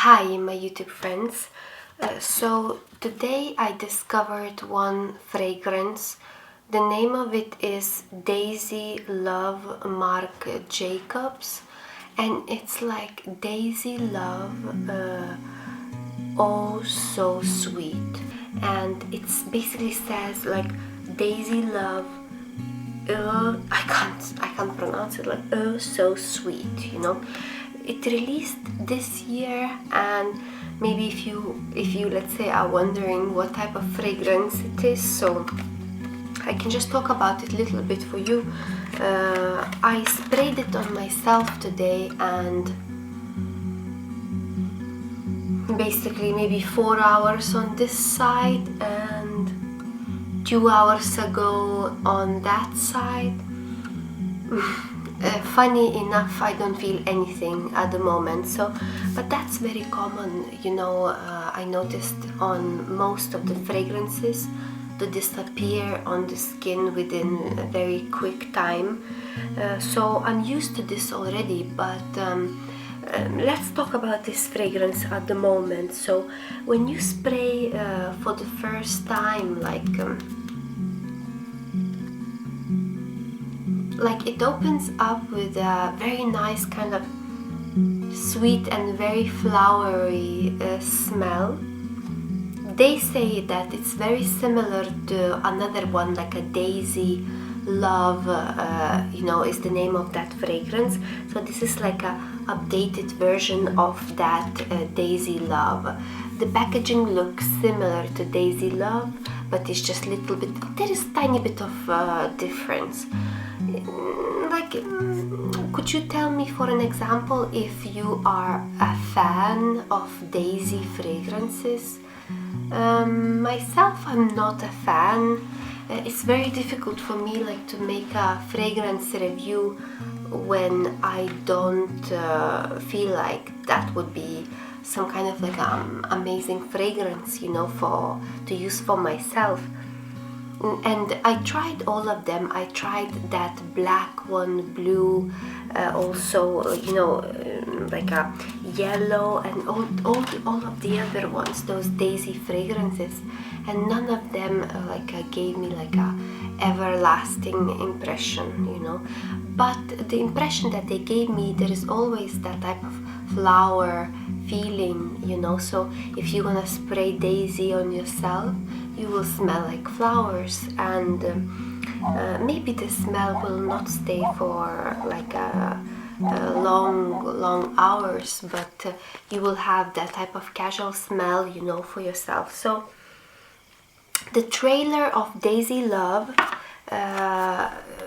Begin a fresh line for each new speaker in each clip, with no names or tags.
Hi, my YouTube friends. So today I discovered one fragrance. The name of it is Daisy Love Marc Jacobs, and it's like Daisy Love, oh so sweet. And it's basically says like Daisy Love, I can't pronounce it, like oh so sweet, you know. It released this year, and maybe if you let's say are wondering what type of fragrance it is, so I can just talk about it a little bit for you. I sprayed it on myself today, and basically maybe 4 hours on this side and 2 hours ago on that side. Funny enough, I don't feel anything at the moment, so but that's very common, you know. I noticed on most of the fragrances to disappear on the skin within a very quick time, so I'm used to this already, but let's talk about this fragrance at the moment. So when you spray for the first time, like it opens up with a very nice kind of sweet and very flowery smell. They say that it's very similar to another one, like a Daisy Love, you know, is the name of that fragrance. So this is like a updated version of that Daisy Love. The packaging looks similar to Daisy Love, but it's just a little bit, there is a tiny bit of difference. Like, could you tell me for an example if you are a fan of Daisy fragrances? Myself, I'm not a fan. It's very difficult for me like to make a fragrance review when I don't feel like that would be some kind of like amazing fragrance, you know, to use for myself. And I tried all of them. I tried that black one, blue, also, you know, like a yellow, and all of the other ones, those Daisy fragrances, and none of them gave me like a everlasting impression, you know. But the impression that they gave me, there is always that type of flower feeling, you know. So if you're gonna spray Daisy on yourself, you will smell like flowers, and maybe the smell will not stay for like long hours, but you will have that type of casual smell, you know, for yourself. So the trailer of Daisy Love,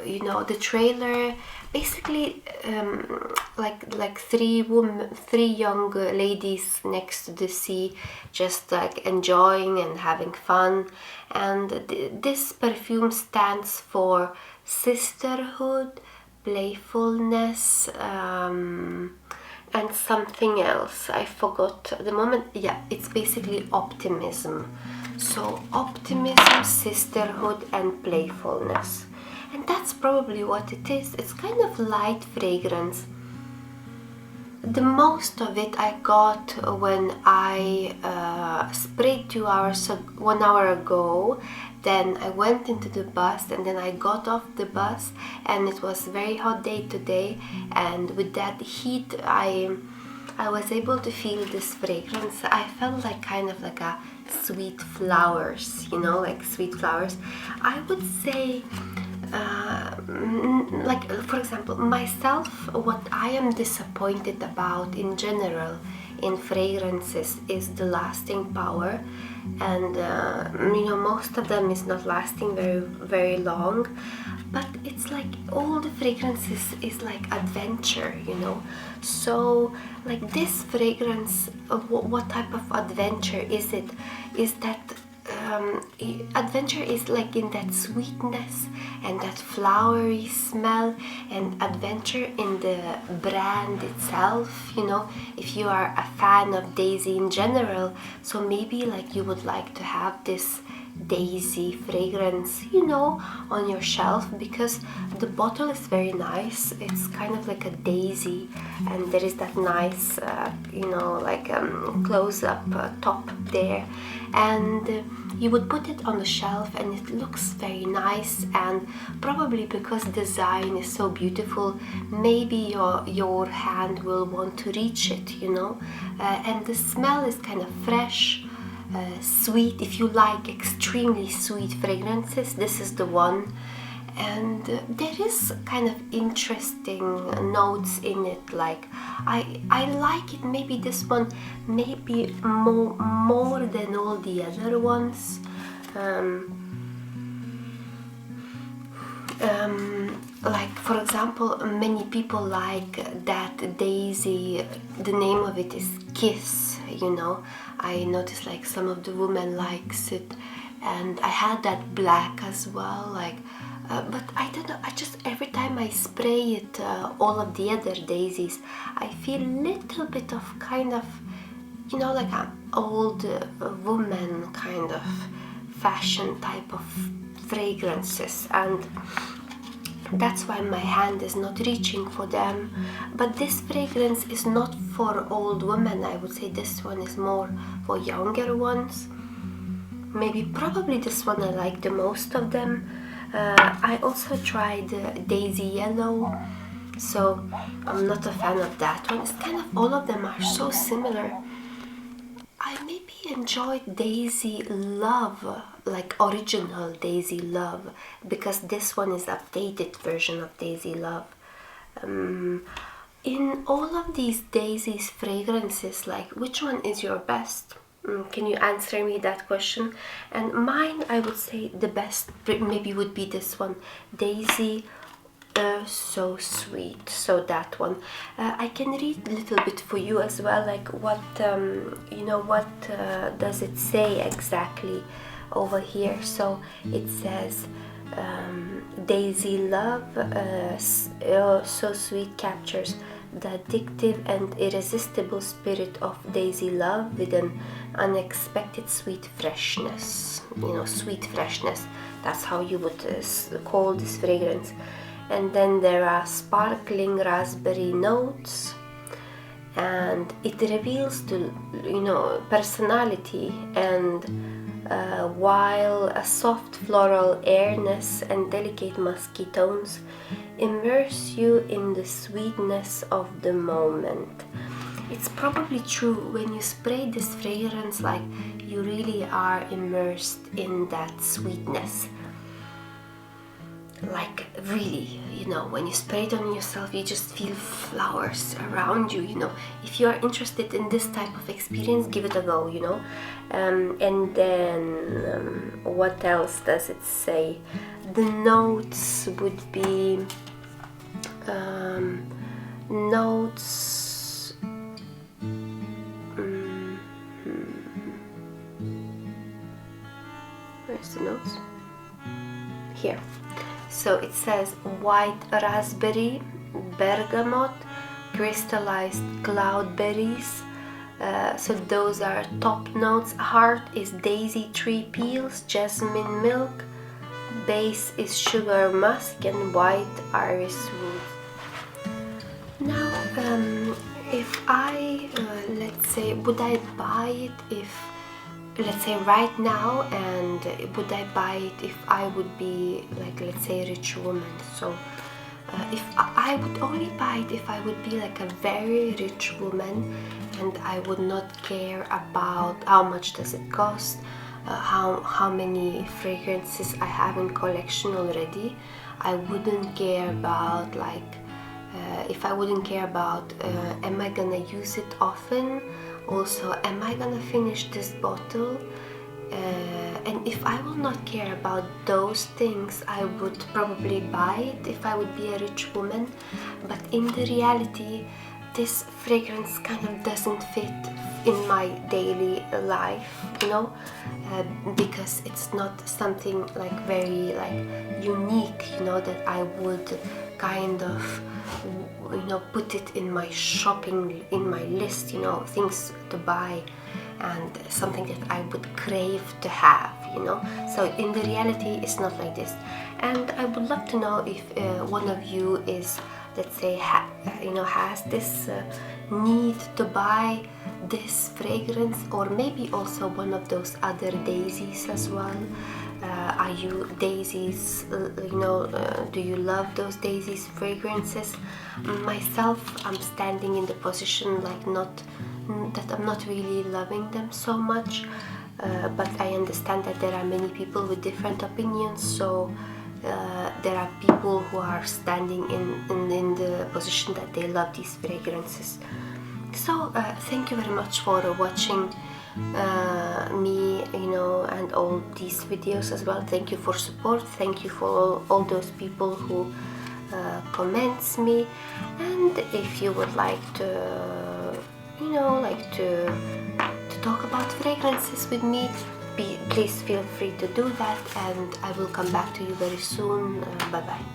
you know, the trailer basically like three young ladies next to the sea, just like enjoying and having fun. And this perfume stands for sisterhood, playfulness, and something else I forgot at the moment. Yeah, it's basically optimism. So optimism, sisterhood, and playfulness. And that's probably what it is. It's kind of light fragrance. The most of it I got when I sprayed 1 hour ago. Then I went into the bus, and then I got off the bus, and it was a very hot day today, and with that heat I was able to feel this fragrance. I felt like kind of like a sweet flowers, you know, like sweet flowers. I would say like, for example, myself, what I am disappointed about in general in fragrances is the lasting power, and you know, most of them is not lasting very long. But it's like all the fragrances is like adventure, you know. So like this fragrance, what type of adventure is it? Is that adventure is like in that sweetness and that flowery smell, and adventure in the brand itself, you know. If you are a fan of Daisy in general, so maybe like you would like to have this daisy fragrance, you know, on your shelf, because the bottle is very nice. It's kind of like a daisy, and there is that nice you know, like close-up top there, and you would put it on the shelf and it looks very nice. And probably because the design is so beautiful, maybe your hand will want to reach it, you know. And the smell is kind of fresh, sweet. If you like extremely sweet fragrances, this is the one. And there is kind of interesting notes in it. Like I like it, maybe this one, maybe more than all the other ones. Like for example, many people like that daisy, the name of it is Kiss, you know. I noticed like some of the women likes it, and I had that black as well, like but I don't know, I just, every time I spray it, all of the other daisies, I feel a little bit of kind of, you know, like an old woman kind of fashion type of fragrances, and that's why my hand is not reaching for them. But this fragrance is not for old women. I would say this one is more for younger ones. Maybe probably this one I like the most of them. I also tried Daisy Yellow, so I'm not a fan of that one. It's kind of, all of them are so similar. I maybe enjoyed Daisy Love, like original Daisy Love, because this one is updated version of Daisy Love. In all of these Daisy's fragrances, like which one is your best? Can you answer me that question? And mine, I would say the best maybe would be this one, Daisy So Sweet. So that one. I can read a little bit for you as well, like what, you know, what does it say exactly over here. So it says, Daisy Love So Sweet captures the addictive and irresistible spirit of Daisy Love with an unexpected sweet freshness. You know, sweet freshness, that's how you would call this fragrance. And then there are sparkling raspberry notes, and it reveals the, you know, personality, and while a soft floral airness and delicate musky tones immerse you in the sweetness of the moment. It's probably true, when you spray this fragrance, like you really are immersed in that sweetness. Like really, you know, when you spray it on yourself, you just feel flowers around you, you know. If you are interested in this type of experience, give it a go, you know. And then what else does it say? The notes would be notes. Where's the notes? Here. So it says white raspberry, bergamot, crystallized cloudberries. So those are top notes. Heart is daisy tree peels, jasmine milk. Base is sugar musk, and white iris wood. Now, if I, let's say, would I buy it if, let's say right now, and would I buy it if I would be, like, let's say a rich woman? So if I would only buy it if I would be like a very rich woman, and I would not care about how much does it cost, how many fragrances I have in collection already. I wouldn't care about, like, if I wouldn't care about am I gonna use it often, also am I gonna finish this bottle, and if I will not care about those things, I would probably buy it if I would be a rich woman. But in the reality, this fragrance kind of doesn't fit in my daily life, you know, because it's not something like very like unique, you know, that I would kind of, you know, put it in my shopping, in my list, you know, things to buy. and something that I would crave to have, you know. So in the reality, it's not like this. And I would love to know if one of you is, let's say, has this need to buy this fragrance, or maybe also one of those other daisies as well. Are you daisies, do you love those daisies fragrances? Myself, I'm standing in the position like that I'm not really loving them so much, but I understand that there are many people with different opinions, so there are people who are standing in the position that they love these fragrances. So thank you very much for watching me, and all these videos as well. Thank you for support. Thank you for all those people who comments me. And if you would like to to talk about fragrances with me, please feel free to do that, and I will come back to you very soon. Bye bye.